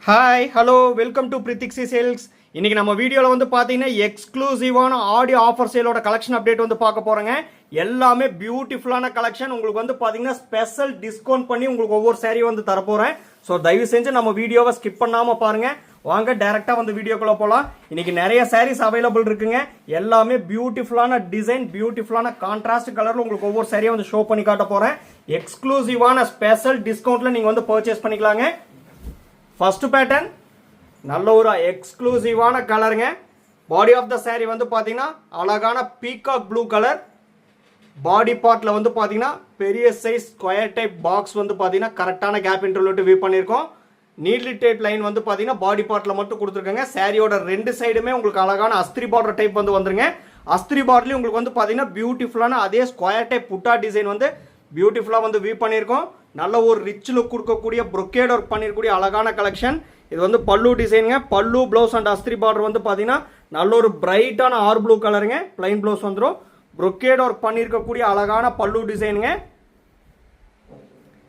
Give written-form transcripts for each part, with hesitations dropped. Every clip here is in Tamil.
Hi hello welcome to பிரித்திக்ஸி sales. இன்னைக்கு நம்ம வீடியோவில் வந்து பார்த்தீங்கன்னா எக்ஸ்க்ளூசிவான ஆடியோ ஆஃபர் சேலோட கலெக்ஷன் அப்டேட் வந்து பார்க்க போகிறோங்க. எல்லாமே பியூட்டிஃபுல்லான கலெக்ஷன். உங்களுக்கு வந்து பார்த்தீங்கன்னா ஸ்பெஷல் டிஸ்கவுண்ட் பண்ணி உங்களுக்கு ஒவ்வொரு சாரீ வந்து தரப்போகிறேன். ஸோ தயவு செஞ்சு நம்ம வீடியோவை ஸ்கிப் பண்ணாமல் பாருங்கள். வாங்க டைரெக்டாக வந்து வீடியோக்குள்ளே போகலாம். இன்னைக்கு நிறைய சாரீஸ் அவைலபிள் இருக்குங்க. எல்லாமே பியூட்டிஃபுல்லான டிசைன், பியூட்டிஃபுல்லான கான்ட்ராஸ்ட் கலரில் உங்களுக்கு ஒவ்வொரு சாரியை வந்து ஷோ பண்ணி காட்ட போகிறேன். எக்ஸ்க்ளூசிவான ஸ்பெஷல் டிஸ்கவுண்ட்டில் நீங்கள் வந்து பர்ச்சேஸ் பண்ணிக்கலாங்க. ஃபர்ஸ்ட் பேட்டர்ன் நல்ல ஒரு எக்ஸ்க்ளூசிவான கலருங்க. பாடி ஆஃப் த சாரீ வந்து பார்த்தீங்கன்னா அழகான பீகாக் ப்ளூ கலர். பாடி பார்ட்டில் வந்து பார்த்தீங்கன்னா பெரிய சைஸ் ஸ்கொயர் டைப் பாக்ஸ் வந்து பார்த்தீங்கன்னா கரெக்டான கேப் இன்டர்வல் வியூ பண்ணியிருக்கோம். நீட்லி டைப் லைன் வந்து பார்த்தீங்கன்னா பாடி பார்ட்டில் மட்டும் கொடுத்துருக்காங்க. சாரியோட ரெண்டு சைடுமே உங்களுக்கு அழகான அஸ்திரி பார்டர் டைப் வந்து வந்துருங்க. அஸ்திரி பார்டர்லையும் உங்களுக்கு வந்து பார்த்தீங்கன்னா பியூட்டிஃபுல்லான அதே ஸ்கொயர் டைப் புட்டா டிசைன் வந்து பியூட்டிஃபுல்லாக வந்து வியூ பண்ணியிருக்கோம். நல்ல ஒரு ரிச் லுக் கொடுக்கக்கூடிய ப்ரொக்கேட் ஒர்க் பண்ணிருக்கக்கூடிய அழகான கலெக்ஷன். இது வந்து பல்லு டிசைனுங்க. பல்லு ப்ளவுஸ் அண்ட் அஸ்திரி பார்டர் வந்து பார்த்தீங்கன்னா நல்ல ஒரு பிரைட்டான ஆர் ப்ளூ கலருங்க. பிளைன் ப்ளவுஸ் வந்துடும். ப்ரொக்கேட் ஒர்க் பண்ணியிருக்கக்கூடிய அழகான பல்லு டிசைனுங்க.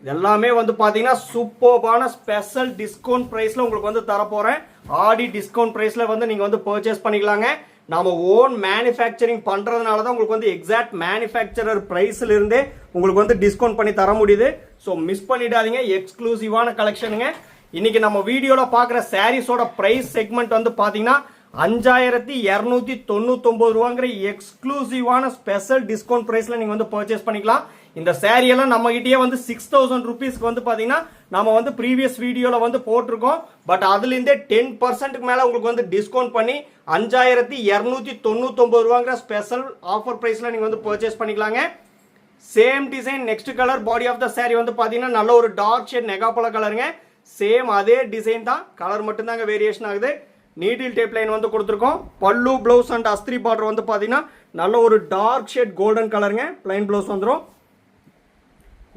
எல்லாமே வந்து பார்த்தீங்கன்னா சூப்பர்பான ஸ்பெஷல் டிஸ்கவுண்ட் ப்ரைஸில் உங்களுக்கு வந்து தரப்போகிறேன். ஆடி டிஸ்கவுண்ட் ப்ரைஸில் வந்து நீங்கள் வந்து பர்ச்சேஸ் பண்ணிக்கலாங்க. நாம ஓன் மேனுஃபேக்சரிங் பண்றதுனால தான் உங்களுக்கு வந்து எக்ஸாக்ட் மேனுஃபேக்சரர் பிரைஸ்ல இருந்தே உங்களுக்கு வந்து டிஸ்கவுண்ட் பண்ணி தர முடியுது. ஸோ மிஸ் பண்ணிடாதீங்க. எக்ஸ்க்ளூசிவான கலெக்ஷனுங்க. இன்னைக்கு நம்ம வீடியோல பாக்குற சாரீஸோட பிரைஸ் செக்மெண்ட் வந்து பாத்தீங்கன்னா 5299 ரூபாங்கிற எக்ஸ்க்ளூசிவான ஸ்பெஷல் டிஸ்கவுண்ட் பிரைஸ்ல நீங்க வந்து பர்ச்சேஸ் பண்ணிக்கலாம். இந்த சாரி எல்லாம் நம்ம கிட்டே வந்து 6000 ருபீஸ்க்கு வந்து பாத்தீங்கன்னா நம்ம வந்து ப்ரீவியஸ் வீடியோல வந்து போட்டிருக்கோம். பட் அதுல இருந்தே 10% மேல உங்களுக்கு வந்து டிஸ்கவுண்ட் பண்ணி 5299 ரூபாங்கிற ஸ்பெஷல் ஆஃபர் பிரைஸ்ல நீங்க வந்து பர்ச்சேஸ் பண்ணிக்கலாங்க. Same design next colour body of the sari வந்து பாத்தீங்கன்னா நல்ல ஒரு டார்க் ஷேட் நெகாபல கலருங்க. சேம் அதே டிசைன் தான், கலர் மட்டும் தாங்க வேரியேஷன் ஆகுது. நீடில் டேப் லைன் வந்து கொடுத்துருக்கோம். பல்லு ப்ளவுஸ் அண்ட் அஸ்திரி பார்டர் வந்து பாத்தீங்கன்னா நல்ல ஒரு டார்க் ஷேட் கோல்டன் கலருங்க. பிளைன் ப்ளவுஸ் வந்துடும்.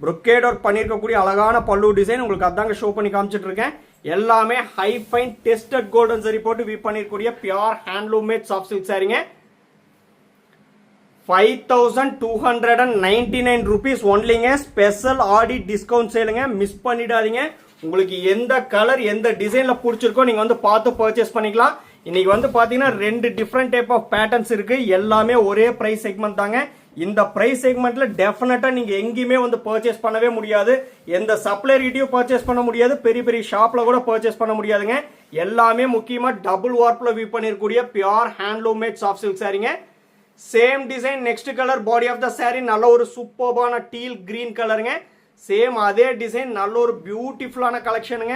ப்ரொக்கேட் ஒர்க் பண்ணியிருக்கக்கூடிய அழகான பல்லு டிசைன் உங்களுக்கு அதாங்க ஷோ பண்ணி காமிச்சிட்டு இருக்கேன். எல்லாமே high fine tested golden zari போட்டு வீவ் பண்ணிருக்கக்கூடிய pure handloom made soft silk சாரிங்க. 5299 ருபீஸ் ஒன்லிங்க. ஸ்பெஷல் ஆடி டிஸ்கவுண்ட் சேலுங்க. மிஸ் பண்ணிடாதீங்க. உங்களுக்கு எந்த கலர் எந்த டிசைன்ல பிடிச்சிருக்கோ நீங்க வந்து பார்த்து பர்ச்சேஸ் பண்ணிக்கலாம். இன்னைக்கு வந்து பாத்தீங்கன்னா ரெண்டு டிஃப்ரெண்ட் டைப் ஆஃப் பேட்டர்ன்ஸ் இருக்கு. எல்லாமே ஒரே பிரைஸ் செக்மெண்ட் தாங்க. இந்த பிரைஸ் செக்மெண்ட்ல டெஃபினட்டா நீங்க எங்கேயுமே வந்து பர்ச்சேஸ் பண்ணவே முடியாது. எந்த சப்ளையர்கிட்டயும் பர்ச்சேஸ் பண்ண முடியாது. பெரிய பெரிய ஷாப்ல கூட பர்ச்சேஸ் பண்ண முடியாதுங்க. எல்லாமே முக்கியமா டபுள் வார்ப்ல வீவ் பண்ணிருக்கக்கூடிய pure handloom made soft silk சாரிங்க. Same design next colour body of the saree நல்ல ஒரு சூப்பர்பான டீல் கிரீன் கலருங்க. சேம் அதே டிசைன் நல்ல ஒரு பியூட்டிஃபுல்லான கலெக்ஷனுங்க.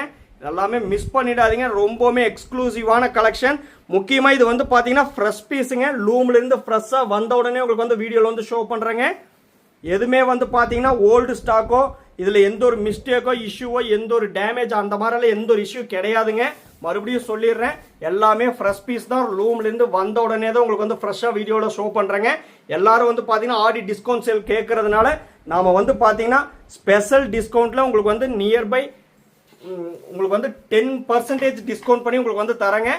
எல்லாமே மிஸ் பண்ணிடாதீங்க. ரொம்பவுமே எக்ஸ்க்ளூசிவான கலெக்ஷன். முக்கியமா இது வந்து பாத்தீங்கன்னா ஃப்ரெஷ் பீஸுங்க. லூம்ல இருந்து ஃப்ரெஷ்ஷா வந்த உடனே உங்களுக்கு வந்து வீடியோல வந்து ஷோ பண்றேங்க. எதுவுமே வந்து பாத்தீங்கன்னா ஓல்டு ஸ்டாக்கோ இதுல எந்த ஒரு மிஸ்டேக்கோ இஷ்யூவோ எந்த ஒரு டேமேஜ் அந்த மாதிரிலாம் எந்த ஒரு இஷ்யூ கிடையாதுங்க. மறுபடியும் சொல்லிடுறேன், எல்லாமே ஃப்ரெஷ் பீஸ் தான். ரூம்ல இருந்து வந்த உடனே தான் உங்களுக்கு வந்து ஃப்ரெஷ்ஷா வீடியோல ஷோ பண்றேங்க. எல்லாரும் வந்து பாத்தீங்கன்னா ஆடி டிஸ்கவுண்ட் சேல் கேட்கறதுனால நாம வந்து பாத்தீங்கன்னா ஸ்பெஷல் டிஸ்கவுண்ட்ல உங்களுக்கு வந்து நியர்பை உங்களுக்கு வந்து 10% டிஸ்கவுண்ட் பண்ணி உங்களுக்கு வந்து தரங்க.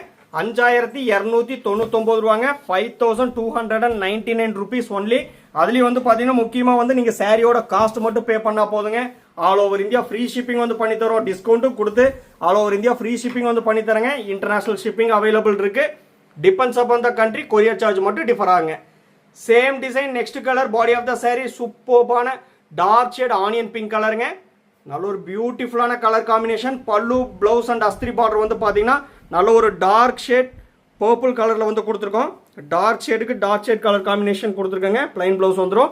5299 ரூபாங்க. 5299 ருபீஸ் ஒன்லி. அதுலயும் வந்து பாத்தீங்கன்னா முக்கியமா வந்து நீங்க சாரியோட காஸ்ட் மட்டும் பே பண்ணா போதுங்க. All over India free shipping வந்து பண்ணி தரோம். டிஸ்கவுண்ட்டும் கொடுத்து all over India free shipping வந்து பண்ணி தரங்க. இன்டர்நேஷனல் ஷிப்பிங் அவைலபிள் இருக்கு. Depends upon the country. Courier charge மட்டும் டிஃபர் ஆகுங்க. Same design next colour body of the saree சூப்பர்பான டார்க் ஷேட் ஆனியன் பிங்க் கலருங்க. நல்ல ஒரு பியூட்டிஃபுல்லான colour combination. Pallu blouse and அஸ்திரி பார்டர் வந்து பாத்தீங்கன்னா நல்ல ஒரு டார்க் ஷேட் பர்பிள் கலர்ல வந்து கொடுத்துருக்கோம். டார்க் ஷேடுக்கு டார்க் ஷேட் கலர் காம்பினேஷன் கொடுத்துருக்கோங்க. பிளைன் ப்ளவுஸ் வந்துடும்.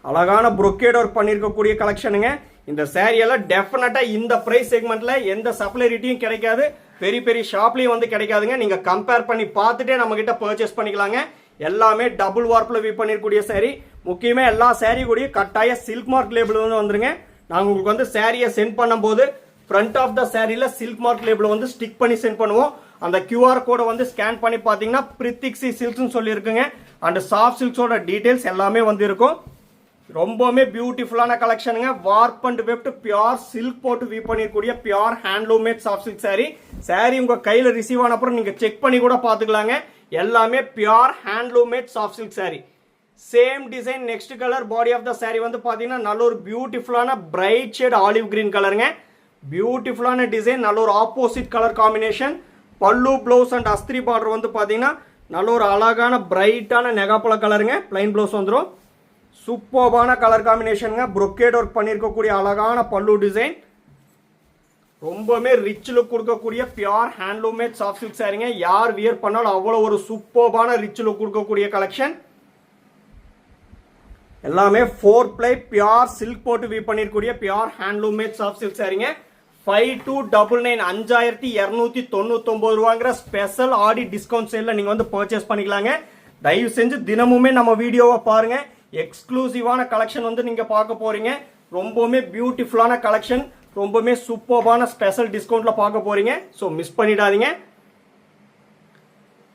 அழகான ப்ரொக்கேட் ஒர்க் பண்ணிருக்கக்கூடிய கலெக்ஷனுங்க. இந்த சாரி எல்லாம் டெஃபினட்டா இந்த பிரைஸ் செக்மெண்ட்ல எந்த சப்ளைரிட்டியும் கிடைக்காது. பெரிய பெரிய ஷாப்லயும் வந்து கிடைக்காதுங்க. நீங்க கம்பேர் பண்ணி பார்த்துட்டே நம்ம கிட்ட பர்ச்சேஸ் பண்ணிக்கலாங்க. எல்லாமே டபுள் வார்ப்ல வீவ் பண்ணிருக்கக்கூடிய சாரி. முக்கியமா எல்லா சாரி கூடிய கட்டாய சில்க் மார்க் லேபிள் வந்து வந்துருங்க. நாங்க உங்களுக்கு வந்து சாரியை சென்ட் பண்ணும்போது ஃப்ரண்ட் ஆஃப் த சாரியில சில்க் மார்க் லேபிள் வந்து ஸ்டிக் பண்ணி சென்ட் பண்ணுவோம். அந்த QR கோடை வந்து ஸ்கேன் பண்ணி பாத்தீங்கன்னா பிரித்திக்ஸி சில்க்ஸ்னு சொல்லி இருக்குங்க. அண்ட் சாஃப்ட் சில்க்ஸோட டீடைல்ஸ் எல்லாமே வந்து இருக்கும். ரொம்பவுமே பியூட்டிஃபுல்லான கலெக்ஷனுங்க. Warp and weft pure silk போட்டு வீவ் பண்ணிருக்கக்கூடிய pure handloom made soft silk saree. Saree உங்க கையில ரிசீவ் ஆன அப்புறம் நீங்க செக் பண்ணி கூட பாத்துக்கலாங்க. எல்லாமே pure handloom made soft silk sari. Same design next colour body of the sari வந்து பாத்தீங்கன்னா நல்ல ஒரு பியூட்டிஃபுல்லான பிரைட் ஷேட் ஆலிவ் கிரீன் கலருங்க. பியூட்டிஃபுல்லான டிசைன், நல்ல ஒரு opposite colour combination. Pallu blouse and அஸ்திரி பார்டர் வந்து பார்த்தீங்கன்னா நல்ல ஒரு அழகான பிரைட்டான நெகாப்பழ கலருங்க. பிளைன் ப்ளவுஸ் வந்துடும். சூப்பர்பான கலர் காம்பினேஷனுங்க. ப்ரொக்கேட் ஒர்க் பண்ணியிருக்கக்கூடிய அழகான பல்லு டிசைன். ரொம்பவுமே ரிச் லுக் கொடுக்கக்கூடிய pure handloom made soft silk சாரீங்க. யார் வியர் பண்ணாலும் அவ்வளோ ஒரு சூப்பர்பான ரிச் லுக் கொடுக்கக்கூடிய கலெக்ஷன். எல்லாமே 4 ply பியூர் சில்க் போட்டு வீவ் பண்ணிருக்கூடிய pure handloom made soft silk சாரீங்க. 5299 5299 ரூபாங்கிற ஸ்பெஷல் ஆடி டிஸ்கவுண்ட் சேல்ல நீங்க வந்து பர்ச்சேஸ் பண்ணிக்கலாங்க. தயவு செஞ்சு தினமுமே நம்ம வீடியோவை பாருங்க. எக்ஸ்க்ளூசிவான கலெக்ஷன் வந்து நீங்க பார்க்க போறீங்க. ரொம்பவுமே பியூட்டிஃபுல்லான கலெக்ஷன், ரொம்பவுமே சூப்பர்பான ஸ்பெஷல் டிஸ்கவுண்ட்ல பார்க்க போறீங்க. ஸோ மிஸ் பண்ணிடாதீங்க.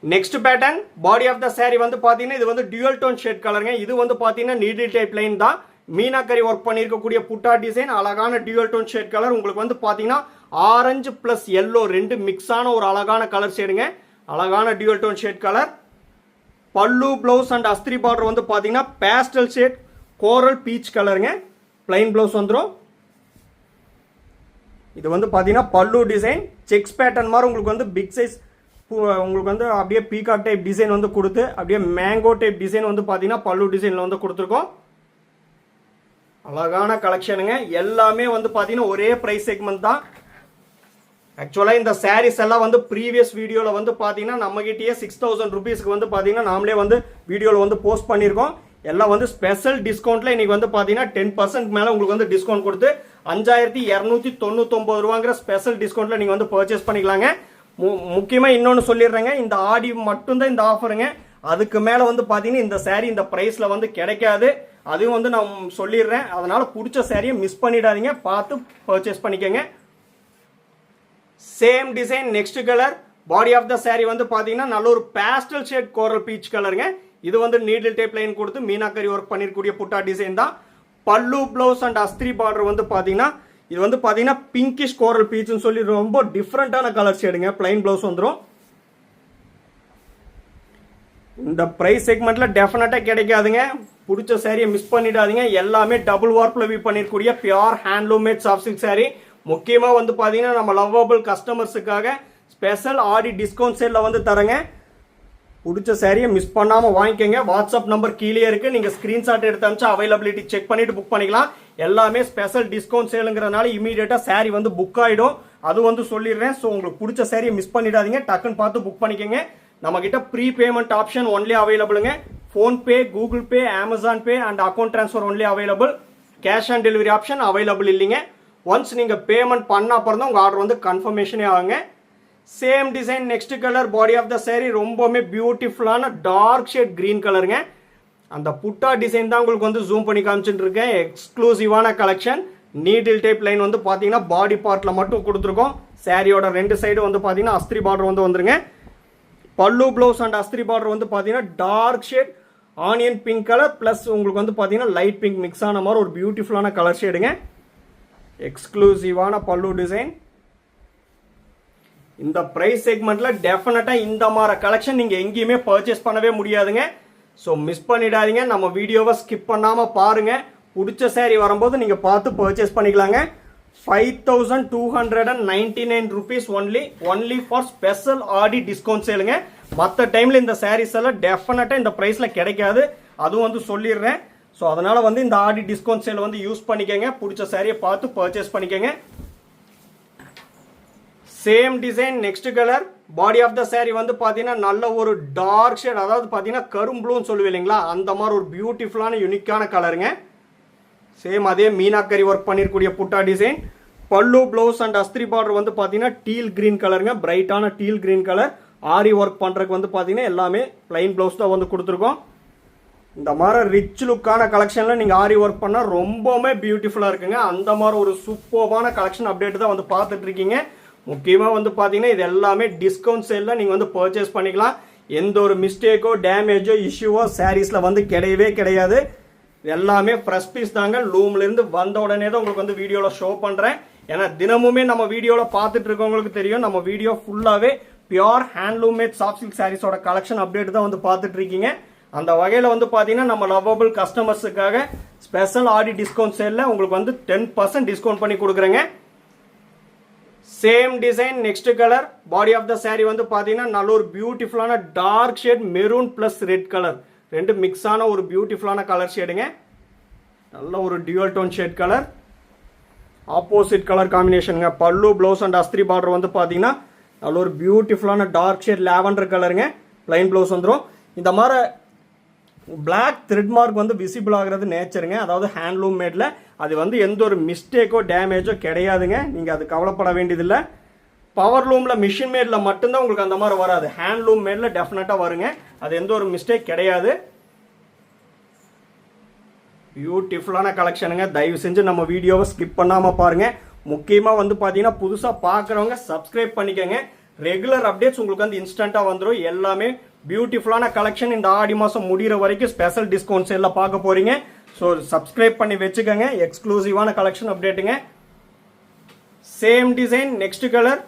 Next pattern body of the sari வந்து பாத்தீங்கன்னா இது வந்து டியூயல் டோன் ஷேட் கலருங்க. இது வந்து பாத்தீங்கன்னா நீடில் டைப் லைன் தான். மீனாக்கரி ஒர்க் பண்ணியிருக்கக்கூடிய புட்டா டிசைன், அழகான டியூயல் டோன் ஷேட் கலர். உங்களுக்கு வந்து பாத்தீங்கன்னா ஆரஞ்சு பிளஸ் எல்லோ ரெண்டு மிக்ஸ் ஆன ஒரு அழகான கலர் ஷேடுங்க. அழகான டியூயல் டோன் ஷேட் கலர். பல்லு பிளவுஸ் அண்ட் அஸ்திரி பார்டர் வந்து பாத்தீங்கன்னா பேஸ்டல் ஷேட் கோரல் பீச் கலருங்க. பிளைன் பிளவுஸ் வந்துடும். இது வந்து பாத்தீங்கன்னா பல்லு டிசைன் செக்ஸ் பேட்டர்ன் மாதிரி உங்களுக்கு வந்து பிக் சைஸ் உங்களுக்கு வந்து அப்படியே பீகாக் டைப் டிசைன் வந்து கொடுத்து அப்படியே மேங்கோ டைப் டிசைன் வந்து பாத்தீங்கன்னா பல்லு டிசைன்ல வந்து கொடுத்துருக்கோம். அழகான கலெக்ஷனுங்க. எல்லாமே வந்து பாத்தீங்கன்னா ஒரே பிரைஸ் செக்மெண்ட் தான். ஆக்சுவலா இந்த சாரீஸ் எல்லாம் வந்து ப்ரீவியஸ் வீடியோல வந்து பாத்தீங்கன்னா நம்ம கிட்டயே 6000 ருபீஸ்க்கு வந்து பாத்தீங்கன்னா நாமளே வந்து வீடியோல வந்து போஸ்ட் பண்ணிருக்கோம். எல்லாம் வந்து ஸ்பெஷல் டிஸ்கவுண்ட்ல இன்னைக்கு வந்து பாத்தீங்கன்னா 10% மேல உங்களுக்கு வந்து டிஸ்கவுண்ட் கொடுத்து 5299 ரூபாங்கிற ஸ்பெஷல் டிஸ்கவுண்ட்ல நீங்க வந்து பர்ச்சேஸ் பண்ணிக்கலாங்க. முக்கியமா இன்னொன்னு சொல்லிடுறேங்க, இந்த ஆடி மட்டும்தான் இந்த ஆஃபருங்க. அதுக்கு மேல வந்து பாத்தீங்கன்னா இந்த சாரி இந்த பிரைஸ்ல வந்து கிடைக்காது. அதையும் வந்து நான் சொல்லிடுறேன். அதனால பிடிச்ச சாரியை மிஸ் பண்ணிடாதீங்க, பார்த்து பர்ச்சேஸ் பண்ணிக்கோங்க. Same design next colour. Body of the sari வந்து பாத்தீங்கன்னா நல்ல ஒரு பேஸ்டல் ஷேட் கோரல் பீச் கலருங்க. இது வந்து நீடில் டைப் லைன் கொடுத்து மீனாக்கரி ஒர்க் பண்ணிருக்கூடிய புட்டா டிசைன் தான். பல்லு பிளவுஸ் அண்ட் அஸ்திரி பார்டர் வந்து பாத்தீங்கன்னா இது வந்து பாத்தீங்கன்னா பிங்கிஷ் கோரல் பீச்னு சொல்லி ரொம்ப டிஃப்ரெண்டான கலர் ஷேடுங்க. பிளைன் பிளவுஸ் வந்துடும். இந்த பிரைஸ் செக்மெண்ட்ல டெஃபினட்டா கிடைக்காதுங்க. பிடிச்ச சாரியை மிஸ் பண்ணிடாதீங்க. எல்லாமே டபுள் வார்ப்ல வீவ் பண்ணிருக்கூடிய pure handloom made soft silk saree. முக்கியமா வந்து பாத்தீங்கன்னா நம்ம லவ்வபிள் கஸ்டமர்ஸுக்காக ஸ்பெஷல் ஆடி டிஸ்கவுண்ட் சேல்ல வந்து தரங்க. பிடிச்ச சாரியை மிஸ் பண்ணாம வாங்கிக்கோங்க. வாட்ஸ்அப் நம்பர் கீழே இருக்கு. நீங்க ஸ்கிரீன்ஷாட் எடுத்து அனுப்பிச்சு அவைலபிலிட்டி செக் பண்ணிட்டு புக் பண்ணிக்கலாம். எல்லாமே ஸ்பெஷல் டிஸ்கவுண்ட் சேலுங்கிறதுனால இமீடியட்டா சாரி வந்து புக் ஆயிடும். அது வந்து சொல்லிடுறேன். ஸோ உங்களுக்கு பிடிச்ச சாரியை மிஸ் பண்ணிடாதீங்க. டக்குன்னு பார்த்து புக் பண்ணிக்கோங்க. நம்ம கிட்ட ப்ரீ பேமெண்ட் ஆப்ஷன் ஒன்லி அவைலபிளுங்க. PhonePe, Google Pay, Amazon Pay and account transfer only available. Cash on delivery option available இல்லைங்க. ஒன்ஸ் நீங்க பேமெண்ட் பண்ண அப்புறம் தான் உங்க ஆர்டர் வந்து கன்ஃபர்மேஷனே ஆகுங்க. Same design next colour. Body of the saree ரொம்பவுமே பியூட்டிஃபுல்லான டார்க் ஷேட் கிரீன் கலருங்க. அந்த புட்டா டிசைன் தான் உங்களுக்கு வந்து ஜூம் பண்ணி காமிச்சுட்டு இருக்கேன். எக்ஸ்க்ளூசிவான கலெக்ஷன். நீடில் டைப் லைன் வந்து பாத்தீங்கன்னா பாடி பார்ட்ல மட்டும் கொடுத்துருக்கோம். சாரியோட ரெண்டு சைடு வந்து பாத்தீங்கன்னா அஸ்திரி பார்டர் வந்து வந்துருங்க. பல்லு பிளவுஸ் அண்ட் அஸ்திரி பார்டர் வந்து பாத்தீங்கன்னா dark shade onion pink colour plus உங்களுக்கு வந்து பாத்தீங்கன்னா லைட் பிங்க் மிக்ஸ் ஆன மாதிரி ஒரு பியூட்டிஃபுல்லான கலர் ஷேடுங்க. எக்ஸ்க்ளூசிவான பல்லு டிசைன். இந்த பிரைஸ் செக்மெண்ட்ல டெஃபினட்டா இந்த மாதிரி கலெக்ஷன் நீங்க எங்கேயுமே பர்ச்சேஸ் பண்ணவே முடியாதுங்க. ஸோ மிஸ் பண்ணிடாதீங்க. நம்ம வீடியோவை ஸ்கிப் பண்ணாம பாருங்க. பிடிச்ச சாரி வரும்போது நீங்க பார்த்து பர்ச்சேஸ் பண்ணிக்கலாங்க. 5299 rupees only for special Aadi discount சேலுங்க. மற்ற டைம்ல இந்த சாரீஸ் எல்லாம் டெஃபினட்டா இந்த பிரைஸ்ல கிடைக்காது. அதுவும் வந்து சொல்லிடுறேன். ஸோ அதனால வந்து இந்த ஆடி டிஸ்கவுண்ட் சேல் வந்து யூஸ் பண்ணிக்கங்க. பிடிச்ச சாரியை பார்த்து பர்ச்சேஸ் பண்ணிக்கங்க. Same design next colour. Body of the sari வந்து பாத்தீங்கன்னா நல்ல ஒரு டார்க் ஷேட், அதாவது பாத்தீங்கன்னா கரும்புன்னு சொல்லுவீங்க இல்லைங்களா, அந்த மாதிரி ஒரு பியூட்டிஃபுல்லான யூனிக்கான கலருங்க. சேம் அதே மீனாக்கரி ஒர்க் பண்ணிருக்கூடிய புட்டா டிசைன். பல்லு பிளவுஸ் அண்ட் அஸ்திரி பார்டர் வந்து பாத்தீங்கன்னா டீல் கிரீன் கலருங்க. பிரைட்டான டீல் கிரீன் கலர். ஆரி ஒர்க் பண்றதுக்கு வந்து பாத்தீங்கன்னா எல்லாமே பிளைன் பிளவுஸ் தான் வந்து கொடுத்துருக்கோம். இந்த மாதிரி ரிச் லுக்கான கலெக்ஷன்ல நீங்க ஆரி ஒர்க் பண்ணா ரொம்பவுமே பியூட்டிஃபுல்லா இருக்குங்க. அந்த மாதிரி ஒரு சூப்பர்பான கலெக்ஷன் அப்டேட் தான் வந்து பார்த்துட்டு இருக்கீங்க. முக்கியமா வந்து பாத்தீங்கன்னா இது எல்லாமே டிஸ்கவுண்ட் சேல்ல நீங்க வந்து பர்ச்சேஸ் பண்ணிக்கலாம். எந்த ஒரு மிஸ்டேக்கோ டேமேஜோ இஷ்யூவோ சாரீஸ்ல வந்து கிடையவே கிடையாது. எல்லாமே ஃப்ரெஷ் பீஸ் தாங்க. லூம்ல இருந்து வந்த உடனே தான் உங்களுக்கு வந்து வீடியோல ஷோ பண்றேன். ஏன்னா தினமுமே நம்ம வீடியோல பார்த்துட்டு இருக்கவங்களுக்கு தெரியும் நம்ம வீடியோ ஃபுல்லாவே pure handloom made soft silk சாரீஸோட கலெக்ஷன் அப்டேட் தான் வந்து பார்த்துட்டு இருக்கீங்க. அந்த வகையில வந்து பாத்தீங்கன்னா நம்ம லவ்வபிள் கஸ்டமர்ஸுக்காக ஸ்பெஷல் ஆடி டிஸ்கவுண்ட் சேல்ல உங்களுக்கு வந்து 10% டிஸ்கவுண்ட் பண்ணி கொடுக்குறேங்க. Same design next colour. Body of the saree வந்து பார்த்தீங்கன்னா நல்ல ஒரு பியூட்டிஃபுல்லான dark shade maroon plus red colour, ரெண்டு மிக்ஸ் ஆன ஒரு பியூட்டிஃபுல்லான கலர் ஷேடுங்க. நல்ல ஒரு dual tone shade colour, opposite colour காம்பினேஷனுங்க. பல்லு ப்ளவுஸ் அண்ட் அஸ்திரி பார்டர் வந்து பார்த்தீங்கன்னா நல்ல ஒரு பியூட்டிஃபுல்லான டார்க் ஷேட் லாவெண்டர் கலருங்க. பிளைன் ப்ளவுஸ் வந்துடும். இந்த மாதிரி பிளாக் த்ரெட் மார்க் வந்து விசிபிள் ஆகிறது நேச்சருங்க, அதாவது ஹேண்ட்லூம் மேடில். அது வந்து எந்த ஒரு மிஸ்டேக்கோ டேமேஜோ கிடையாதுங்க, நீங்கள் அது கவலைப்பட வேண்டியதில்லை. பவர் லூமில் மிஷின் மேடில் மட்டும்தான் உங்களுக்கு அந்த மாதிரி வராது, ஹேண்ட்லூம் மேடில் டெஃபினட்டாக வருங்க, அது எந்த ஒரு மிஸ்டேக் கிடையாது. பியூட்டிஃபுல்லான கலெக்ஷனுங்க. தயவு செஞ்சு நம்ம வீடியோவை ஸ்கிப் பண்ணாமல் பாருங்கள். முக்கியமாக வந்து பார்த்தீங்கன்னா புதுசாக பார்க்குறவங்க சப்ஸ்கிரைப் பண்ணிக்கோங்க. ரெகுலர் அப்டேட்ஸ் உங்களுக்கு வந்து இன்ஸ்டண்ட்டாக வந்துடும். எல்லாமே பியூட்டிஃபுல்லான கலெக்ஷன் இந்த ஆடி மாதம் முடிகிற வரைக்கும் ஸ்பெஷல் டிஸ்கவுண்ட்ஸ் எல்லாம் பார்க்க போகிறீங்க. ஸோ சப்ஸ்கிரைப் பண்ணி வச்சுக்கோங்க. எக்ஸ்க்ளூசிவான கலெக்ஷன் அப்டேட்டுங்க. Same design next colour.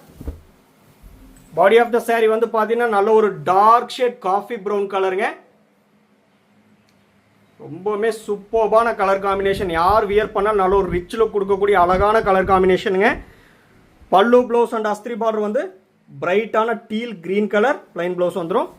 Body of the saree வந்து பார்த்தீங்கன்னா நல்ல ஒரு டார்க் ஷேட் காஃபி ப்ரௌன் கலருங்க. ரொம்பவுமே சூப்பர்பான கலர் காம்பினேஷன். யார் வியர் பண்ணால் நல்ல ஒரு ரிச் லுக் கொடுக்கக்கூடிய அழகான கலர் காம்பினேஷனுங்க. பல்லு ப்ளவுஸ் அண்ட் அஸ்திரி பார்டர் வந்து பிரைட்டான teal green colour, plain blouse வந்துடும்.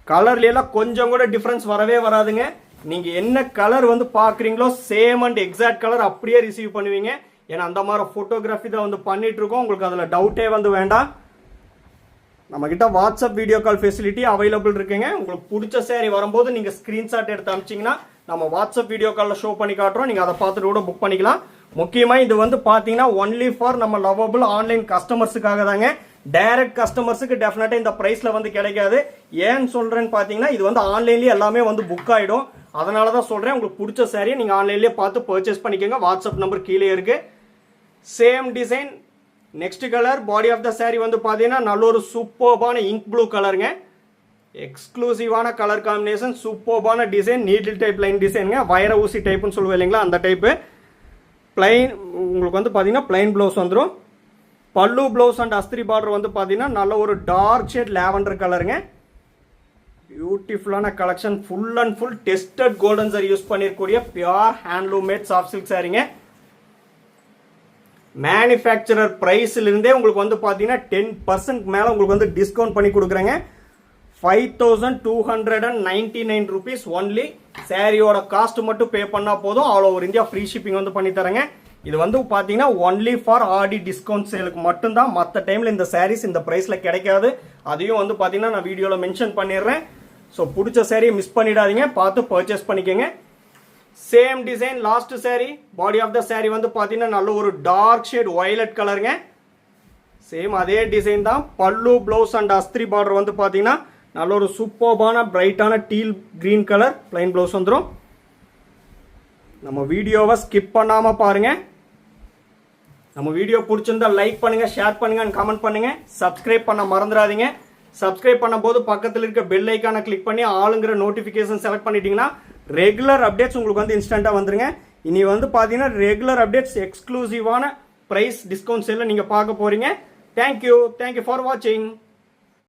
கலர்ல எல்லாம் கொஞ்சம் கூட டிஃபரன்ஸ் வரவே வராதுங்க. நீங்க என்ன கலர் வந்து பாக்குறீங்களோ சேம் அண்ட் எக்ஸாக்ட் கலர் அப்படியே ரிசீவ் பண்ணுவீங்க. ஏன்னா அந்த மாதிரி போட்டோகிராஃபி தான் வந்து பண்ணிட்டு இருக்கோம். உங்களுக்கு அதில் டவுட்டே வந்து வேண்டாம். நம்ம கிட்ட WhatsApp video call facility available இருக்குங்க. உங்களுக்கு பிடிச்ச saree வரும்போது நீங்க ஸ்கிரீன்ஷாட் எடுத்து அனுப்பிச்சிங்கன்னா நம்ம வாட்ஸ்அப் வீடியோ காலில் ஷோ பண்ணி காட்டுறோம். நீங்க அதை பார்த்துட்டு கூட புக் பண்ணிக்கலாம். முக்கியமா இது வந்து பாத்தீங்கன்னா ஒன்லி ஃபார் நம்ம லவபிள் ஆன்லைன் கஸ்டமர்ஸுக்காக தாங்க. டைரக்ட் கஸ்டமர்ஸுக்கு டெஃபினட்டா இந்த பிரைஸ்ல வந்து கிடைக்காது. ஏன்னு சொல்றேன்னு பாத்தீங்கன்னா இது வந்து ஆன்லைன்லயே எல்லாமே வந்து புக் ஆயிடும். அதனால தான் சொல்றேன், உங்களுக்கு பிடிச்ச saree நீங்க ஆன்லைன்லயே பார்த்து பர்ச்சேஸ் பண்ணிக்கோங்க. வாட்ஸ்அப் நம்பர் கீழே இருக்கு. Same design next colour. Body of the saree வந்து பாத்தீங்கன்னா நல்ல ஒரு சூப்பர்பான இங்க் ப்ளூ கலருங்க. எக்ஸ்க்ளூசிவான கலர் காம்பினேஷன், சூப்பர்பான டிசைன், நீடில் டைப் லைன் டிசைனுங்க. வைர ஊசி டைப்னு சொல்லுவேன் இல்லைங்களா, அந்த டைப்பு. பிளைன் உங்களுக்கு வந்து பார்த்தீங்கன்னா பிளைன் ப்ளவுஸ் வந்துடும். பல்லு ப்ளவுஸ் அண்ட் அஸ்திரி பார்டர் வந்து பார்த்தீங்கன்னா நல்ல ஒரு டார்க் ஷேட் லாவெண்டர் கலருங்க. பியூட்டிஃபுல்லான collection. Full and full tested golden zari use பண்ணிருக்கக்கூடிய pure handloom made soft silk சாரிங்க. மேனுஃபேக்சரர் பிரைஸ்ல இருந்தே உங்களுக்கு வந்து பார்த்தீங்கன்னா 10% மேலே உங்களுக்கு வந்து டிஸ்கவுண்ட் பண்ணி கொடுக்குறேங்க. 5299 rupees ஒன்லி. சாரியோட காஸ்ட் மட்டும் பே பண்ணா போதும். All over India free shipping வந்து பண்ணி தரேங்க. இது வந்து பார்த்தீங்கன்னா ஒன்லி ஃபார் ஆடி டிஸ்கவுண்ட் சேலுக்கு மட்டும்தான். மற்ற டைமில் இந்த சாரீஸ் இந்த ப்ரைஸில் கிடைக்காது. அதையும் வந்து பார்த்தீங்கன்னா நான் வீடியோவில் மென்ஷன் பண்ணிடுறேன். ஸோ பிடிச்ச சாரியை மிஸ் பண்ணிடாதீங்க, பார்த்து பர்ச்சேஸ் பண்ணிக்கோங்க. Same design last saree. Body of the saree வந்து பார்த்தீங்கன்னா நல்ல ஒரு டார்க் ஷேட் வயலட் கலருங்க. சேம் அதே டிசைன் தான். பல்லு ப்ளவுஸ் அண்ட் அஸ்திரி பார்டர் வந்து பார்த்தீங்கன்னா நல்ல ஒரு சூப்பர்பான பிரைட்டான teal green colour, plain blouse வந்துடும். நம்ம வீடியோவை ஸ்கிப் பண்ணாமல் பாருங்க. நம்ம வீடியோ பிடிச்சிருந்தா லைக் பண்ணுங்க, ஷேர் பண்ணுங்க, கமெண்ட் பண்ணுங்க. சப்ஸ்கிரைப் பண்ண மறந்துடாதீங்க. சப்ஸ்கிரைப் பண்ணும்போது பக்கத்தில் இருக்க பெல் ஐக்கானை கிளிக் பண்ணி ஆளுங்கிற நோட்டிஃபிகேஷன் செலக்ட் பண்ணிட்டீங்கன்னா ரெகுலர் அப்டேட்ஸ் உங்களுக்கு வந்து இன்ஸ்டன்ட்டாக வந்துருங்க. இனி வந்து பார்த்தீங்கன்னா ரெகுலர் அப்டேட்ஸ் எக்ஸ்க்ளூசிவான ப்ரைஸ் டிஸ்கவுண்ட் சேலில் நீங்கள் பார்க்க போறீங்க. தேங்க்யூ ஃபார் வாட்சிங்.